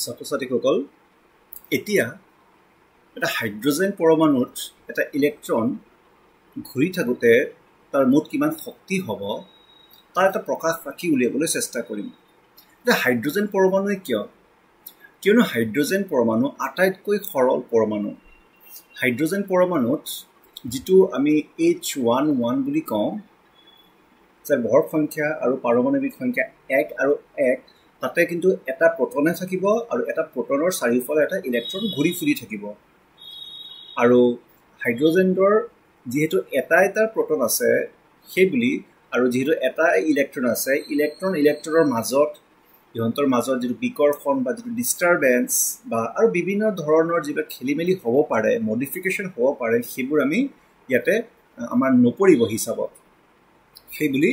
ছাত্ৰ-ছাত্ৰীসকল এতিয়া এটা হাইড্ৰোজেন পৰমাণুত এটা ইলেক্ট্ৰন ঘূৰি থাকোঁতে তাৰ মুঠ কিমান শক্তি হ'ব তাৰ এটা প্ৰকাশ ৰাখি উলিয়াবলৈ চেষ্টা কৰিম। এতিয়া হাইড্ৰোজেন পৰমাণুৱে কিয়নো হাইড্ৰোজেন পৰমাণু আটাইতকৈ সৰল পৰমাণু। হাইড্ৰোজেন পৰমাণুত যিটো আমি H11 বুলি কওঁ, যাৰ ভৰ সংখ্যা আৰু পাৰমাণৱিক সংখ্যা 1 আৰু 1, তাতে কিন্তু এটা প্ৰটনে থাকিব আৰু এটা প্ৰটনৰ চাৰিওফালে এটা ইলেক্ট্ৰন ঘূৰি ফুৰি থাকিব। আৰু হাইড্ৰোজেনৰ যিহেতু এটা প্ৰটন আছে সেইবুলি আৰু যিহেতু এটা ইলেক্ট্ৰন আছে, ইলেক্ট্ৰনৰ মাজত ইহঁতৰ মাজত যিটো বিকৰ্ষণ বা যিটো ডিষ্টাৰবেঞ্চ বা আৰু বিভিন্ন ধৰণৰ যিবিলাক খেলিমেলি হ'ব পাৰে, মডিফিকেশ্যন হ'ব পাৰে, সেইবোৰ আমি ইয়াতে আমাৰ নপৰিব হিচাপত। সেইবুলি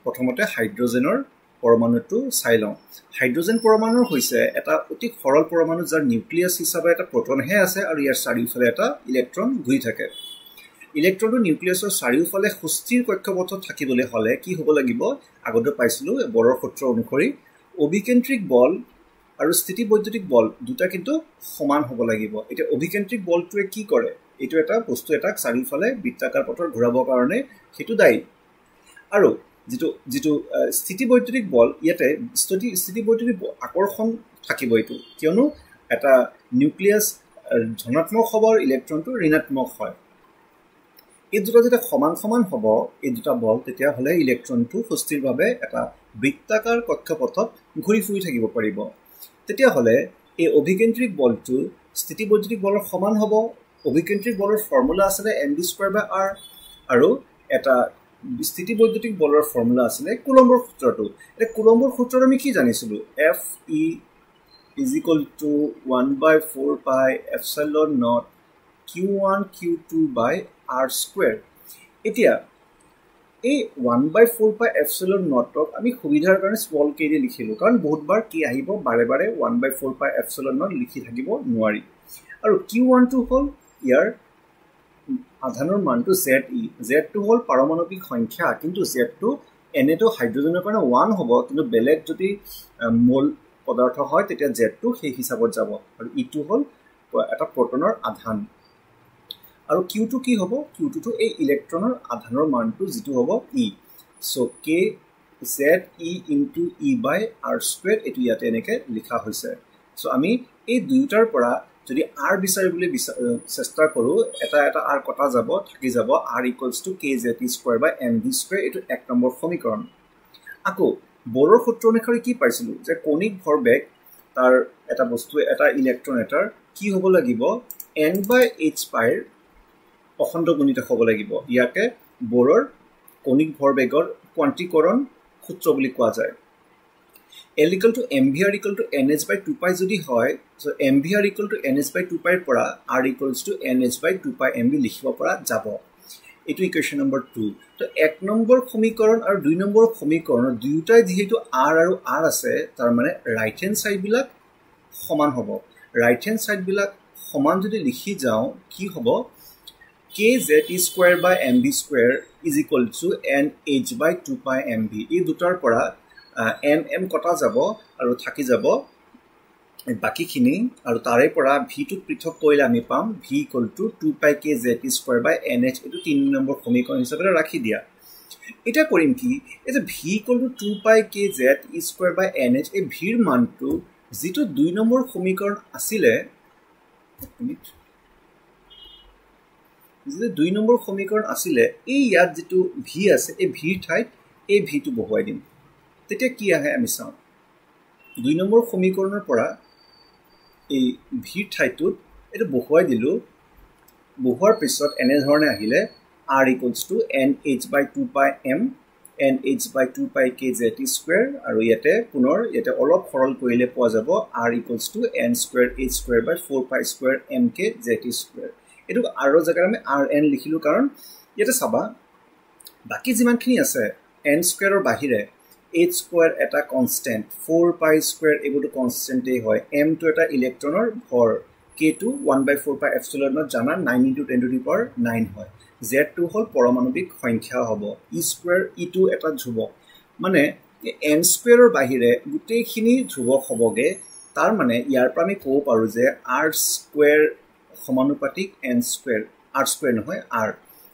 প্ৰথমতে হাইড্ৰোজেনৰ পৰমাণুটো চাই লওঁ। হাইড্ৰোজেন পৰমাণু হৈছে এটা অতি সৰল পৰমাণু যাৰ নিউক্লিয়াছ হিচাপে এটা প্ৰটনহে আছে আৰু ইয়াৰ চাৰিওফালে এটা ইলেক্ট্ৰন ঘূৰি থাকে। ইলেক্ট্ৰনটো নিউক্লিয়াছৰ চাৰিওফালে সুস্থিৰ কক্ষপথত থাকিবলৈ হ'লে কি হ'ব লাগিব? আগতে পাইছিলোঁ বৰৰ সূত্ৰ অনুসৰি অভিকেন্দ্ৰিক বল আৰু স্থিতিবৈদ্যুতিক বল দুটা কিন্তু সমান হ'ব লাগিব। এতিয়া অভিকেন্দ্ৰিক বলটোৱে কি কৰে? এইটো এটা বস্তু এটাক চাৰিওফালে বৃত্তাকাৰ পথত ঘূৰাবৰ কাৰণে সেইটো দায়ী। আৰু যিটো স্থিতিবৈদ্যুতিক বল, ইয়াতে স্থিতিবৈদ্যুতিক আকৰ্ষণ থাকিব এইটো, কিয়নো এটা নিউক্লিয়াছ ধনাত্মক হ'ব আৰু ইলেক্ট্ৰনটো ঋণাত্মক হয়। এই দুটা যেতিয়া সমান হ'ব এই দুটা বল, তেতিয়াহ'লে ইলেক্ট্ৰনটো সুস্থিৰভাৱে এটা বৃত্তাকাৰ কক্ষপথত ঘূৰি ফুৰি থাকিব পাৰিব। তেতিয়াহ'লে এই অভিকেন্দ্ৰিক বলটো স্থিতিবৈদ্যুতিক বলৰ সমান হ'ব। অভিকেন্দ্ৰিক বলৰ ফৰ্মুলা আছিলে mv²/r আৰু এটা স্থিতিবৈদ্যুতিক বলৰ ফৰ্মুলা আছিলে কুলম্বৰ সূত্ৰটো। এতিয়া কুলম্বৰ সূত্ৰত আমি কি জানিছিলোঁ? Fe = 1/4πε0 q1 q2/r²। এতিয়া এই 1/4πε0ক আমি সুবিধাৰ কাৰণে স্মল k দি লিখিলোঁ, কাৰণ বহুতবাৰ কি আহিব, বাৰে বাৰে 1/4πε0 লিখি থাকিব নোৱাৰি। আৰু q1টো হ'ল ইয়াৰ আধানৰ মানটো Ze, Zটো হ'ল পাৰমাণৱিক সংখ্যা, কিন্তু Zটো এনেতো হাইড্ৰোজেনৰ কাৰণে 1 হ'ব, কিন্তু বেলেগ যদি মল পদাৰ্থ হয় তেতিয়া Zটো সেই হিচাপত যাব। আৰু ইটো হ'ল এটা প্ৰটনৰ আধান। আৰু কিউটো কি হ'ব? কিউটোতো এই ইলেক্ট্ৰনৰ আধানৰ মানটো যিটো হ'ব E। চ' k Ze × E/r², এইটো ইয়াতে এনেকৈ লিখা হৈছে। চ' আমি এই দুয়োটাৰ পৰা যদি r বিচাৰিবলৈ চেষ্টা কৰোঁ, এটা r কটা যাব, থাকি যাব r = kZe²/mv²। এইটো 1 নম্বৰ সমীকৰণ। আকৌ বৰৰ সূত্ৰ অনুসৰি কি পাইছিলোঁ যে কণিক ভৰবেগ তাৰ এটা বস্তু এটা ইলেক্ট্ৰন এটাৰ কি হ'ব লাগিব? n/h⁻ অখণ্ড গুণিত হ'ব লাগিব। ইয়াকে বৰৰ কণিক ভৰবেগৰ কোৱান্টিকৰণ সূত্ৰ বুলি কোৱা যায়। L = mvr = nh/2π যদি হয়, so mvr = nh/2π পৰা r = nh/2πmv লিখিব পৰা যাব। এইটো ইকুৱেশ্যন নম্বৰ 2। তো 1 নম্বৰ সমীকৰণ আৰু 2 নম্বৰ সমীকৰণৰ দুয়োটাই যিহেতু r আৰু r আছে, তাৰ মানে ৰাইট হেণ্ড ছাইডবিলাক সমান হ'ব। ৰাইট হেণ্ড ছাইডবিলাক সমান যদি লিখি যাওঁ, কি হ'ব? kZe²/mv² = nh/2πmv। এই দুটাৰ পৰা m কটা যাব আৰু থাকি যাব বাকীখিনি, আৰু তাৰে পৰা ভিটোক পৃথক কৰিলে আমি পাম v = 2πkZe²/nh। এইটো 3 নম্বৰ সমীকৰণ হিচাপে ৰাখি দিয়া। এতিয়া কৰিম কি? এতিয়া v = 2πkZe²/nh, এই ভিৰ মানটো যিটো 2 নম্বৰ সমীকৰণ আছিলে, যিটো 2 নম্বৰ সমীকৰণ আছিলে, এই ইয়াত যিটো v আছে, এই ভিৰ ঠাইত এই ভিটো বহুৱাই দিম। তেতিয়া কি আহে আমি চাওঁ। 2 নম্বৰ সমীকৰণৰ পৰা এই ভিৰ ঠাইটোত এইটো বহুৱাই দিলোঁ। বহুৱাৰ পিছত এনেধৰণে আহিলে r = nh/2πm nh/2πkZe², আৰু ইয়াতে পুনৰ অলপ সৰল কৰিলে পোৱা যাব r = n²h²/4π²mkZe²। এইটো r জেগাত আমি rn লিখিলোঁ, কাৰণ ইয়াতে চাবা বাকী যিমানখিনি আছে n² বাহিৰে h² এটা কনষ্টেণ্ট, 4π² এইবোৰতো কনষ্টেণ্টেই হয়, mটো এটা ইলেক্ট্ৰনৰ ভৰ, kটো 1/4πε0 জানা 9 × 10⁹ হয়। Zটো হ'ল পৰমাণৱিক সংখ্যা হ'ব। ইটো এটা ধ্ৰুৱক, মানে n² বাহিৰে গোটেইখিনি ধ্ৰুৱক হ'বগে তাৰ মানে ইয়াৰ পৰা আমি ক'ব পাৰোঁ যে r স্কুৱেৰ সমানুপাতিক n স্কুৱেৰ r স্কুৱেৰ নহয় r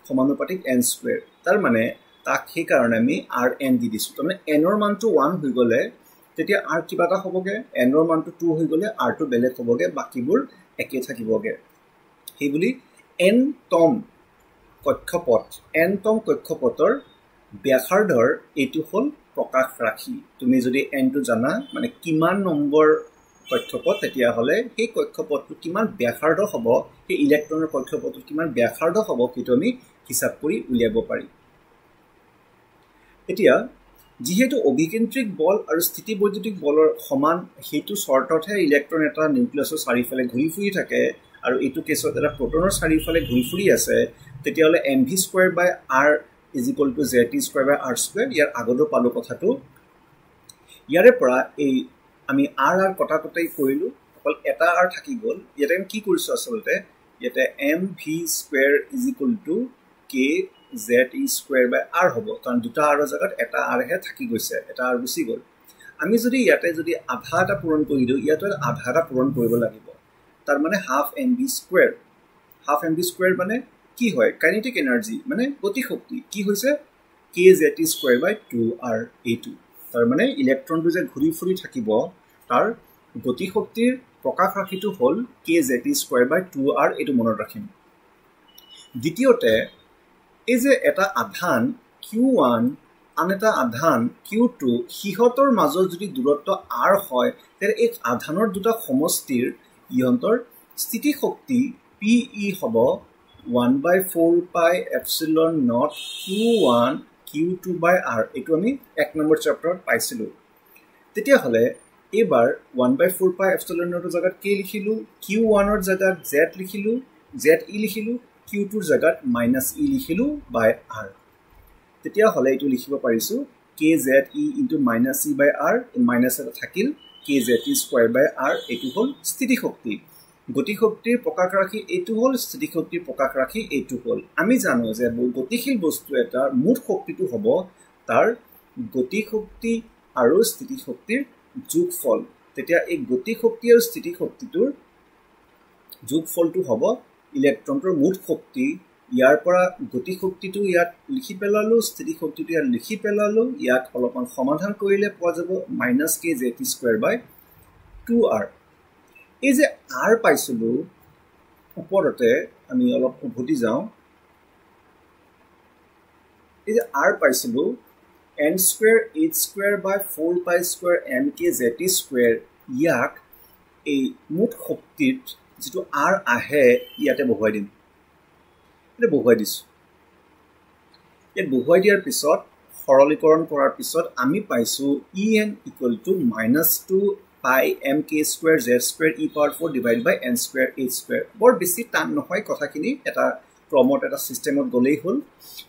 সমানুপাতিক n স্কুৱেৰ তাৰ মানে তাক সেইকাৰণে আমি rn দি দিছোঁ তাৰমানে nৰ মানটো 1 হৈ গ'লে তেতিয়া r কিবা এটা হ'বগে nৰ মানটো 2 হৈ গ'লে rটো বেলেগ হ'বগে বাকিবোৰ একে থাকিবগে সেইবুলি nতম কক্ষপথৰ ব্যাসাৰ্ধৰ এইটো হ'ল প্ৰকাশ ৰাশি তুমি যদি nটো জানা মানে কিমান নম্বৰ কক্ষপথ তেতিয়াহ'লে সেই কক্ষপথটো কিমান ব্যাসাৰ্ধ হ'ব সেই ইলেক্ট্ৰনৰ কক্ষপথটো কিমান ব্যাসাৰ্ধ হ'ব সেইটো আমি হিচাপ কৰি উলিয়াব পাৰি এতিয়া যেহেতু অভিকেন্দ্ৰিক বল আৰু স্থিতিবৈদ্যুতিক বলৰ সমান সেইটো শৰ্ততহে ইলেক্ট্ৰন এটা নিউক্লিয়াছৰ চাৰিওফালে ঘূৰি ফুৰি থাকে আৰু এইটো কেছত এটা প্ৰটনৰ চাৰিওফালে ঘূৰি ফুৰি আছে তেতিয়াহ'লে mv²/r = zt²/r² ইয়াৰ আগতো পালো কথাটো ইয়াৰে পৰা এই আমি r কটাকটাই কৰিলোঁ অকল এটা r থাকি গ'ল ইয়াতে আমি কি কৰিছোঁ আচলতে ইয়াতে mv² = kze²/r হ'ব কাৰণ দুটা r জায়গাত এটা r হে থাকি গৈছে এটা r গুচি গ'ল আমি যদি ইয়াতে যদি আধা এটা পূৰণ কৰি দিওঁ ইয়াতে আধা এটা পূৰণ কৰিব লাগিব তাৰ মানে হাফ mv² মানে কি হয় কাইনেটিক এনাৰ্জি মানে গতি শক্তি কি হৈছে kzt²/2r এইটো তাৰ মানে ইলেক্ট্ৰনটো যে ঘূৰি ফুৰি থাকিব তাৰ গতি শক্তিৰ প্ৰকাশ ৰাশিটো হ'ল kzt²/2r এইটো মনত ৰাখিম দ্বিতীয়তে এই যে এটা আধান q1 আন এটা আধান q2 সিহঁতৰ মাজৰ যদি দূৰত্ব r হয় তেনে এই আধানৰ দুটা সমষ্টিৰ ইহঁতৰ স্থিতি শক্তি pe হ'ব 1/4πε0 q1 q2/r এইটো আমি 1 নম্বৰ চেপ্টাৰত পাইছিলোঁ তেতিয়াহ'লে এবাৰ 1/4πε0 জায়গাত k লিখিলোঁ q1ৰ জায়গাত z লিখিলোঁ ze লিখিলোঁ q2ৰ জায়গাত -e লিখিলোঁ /r তেতিয়াহ'লে এইটো লিখিব পাৰিছোঁ kze * -e/r মাইনাছ এটা থাকিল kzt²/r এইটো হ'ল স্থিতি শক্তি গতি শক্তিৰ প্ৰকাশ ৰাশি এইটো হ'ল স্থিতি শক্তিৰ প্ৰকাশ ৰাশি এইটো হ'ল আমি জানো যে গতিশীল বস্তু এটা মুঠ শক্তিটো হ'ব তাৰ গতি শক্তি আৰু স্থিতি শক্তিৰ যোগফল তেতিয়া এই গতি শক্তি আৰু স্থিতি শক্তিটোৰ যোগফলটো হ'ব ইলেক্ট্ৰনটোৰ মুঠ শক্তি ইয়াৰ পৰা গতি শক্তিটো ইয়াত লিখি পেলালো স্থিতি শক্তিটো ইয়াত লিখি পেলালো ইয়াক অলপমান সমাধান কৰিলে পোৱা যাব -kzt²/2r এই যে r পাইছিলোঁ ওপৰতে আমি অলপ উভতি যাওঁ এই যে r পাইছিলোঁ n²h²/4π² ইয়াক এই মুঠ শক্তিত যিটো r আহে ইয়াতে বহুৱাই দিম এটা বহুৱাই দিছোঁ ইয়াত বহুৱাই দিয়াৰ পিছত সৰলীকৰণ কৰাৰ পিছত আমি পাইছোঁ en = -2πmk²z²e⁴ বৰ বেছি টান নহয় কথাখিনি এটা ক্ৰমত এটা সিস্টেমত গলেই হ'ল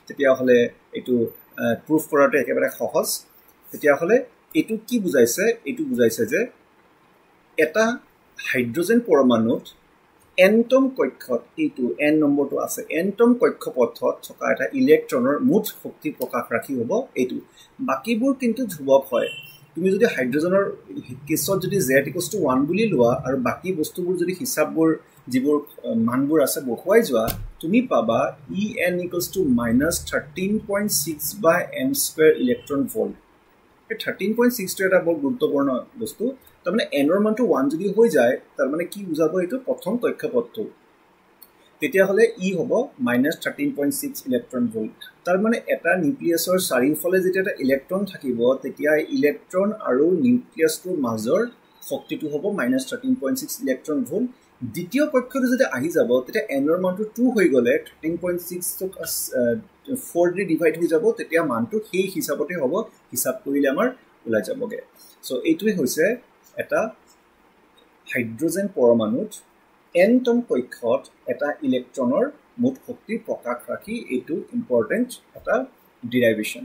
তেতিয়াহ'লে এইটো প্ৰুফ কৰাটো একেবাৰে সহজ তেতিয়াহ'লে এইটো কি বুজাইছে এইটো বুজাইছে যে এটা হাইড্ৰোজেন পৰমাণুত nতম কক্ষত এইটো n নম্বৰটো আছে nতম কক্ষপথত থকা এটা ইলেক্ট্ৰনৰ মুঠ শক্তি প্ৰকাশ ৰাখি হ'ব এইটো বাকিবোৰ কিন্তু ধ্ৰুৱক হয় তুমি যদি হাইড্ৰোজেনৰ কেছত যদি z = 1 বুলি লোৱা আৰু বাকি বস্তুবোৰ যদি হিচাপবোৰ যিবোৰ মানবোৰ আছে বহুৱাই যোৱা তুমি পাবা en = -13.6/m² ইলেক্ট্ৰন ভোল্ট এই 13.6 টো এটা বৰ গুৰুত্বপূৰ্ণ বস্তু তাৰমানে nৰ মানটো 1 যদি হৈ যায় তাৰমানে কি বুজাব এইটো প্ৰথম কক্ষপথটো তেতিয়াহ'লে ই হ'ব -13.6 ইলেক্ট্ৰন ভোল্ট তাৰমানে এটা নিউক্লিয়াছৰ চাৰিওফালে যেতিয়া এটা ইলেক্ট্ৰন থাকিব তেতিয়া ইলেক্ট্ৰন আৰু নিউক্লিয়াছটোৰ মাজৰ শক্তিটো হ'ব -13.6 ইলেক্ট্ৰন ভোল্ট দ্বিতীয় কক্ষটো যদি আহি যাব তেতিয়া nৰ মানটো 2 হৈ গ'লে 13.6 ক 4 দি ডিভাইড হৈ যাব তেতিয়া মানটো সেই হিচাপতে হ'ব হিচাপ কৰিলে আমাৰ ওলাই যাবগে সো এইটোৱে হৈছে এটা হাইড্ৰোজেন পৰমাণুত nতম কক্ষত এটা ইলেক্ট্ৰনৰ মুঠ শক্তি প্ৰকাশ ৰাখি এইটো ইম্পৰ্টেন্ট এটা ডেৰিভেশ্যন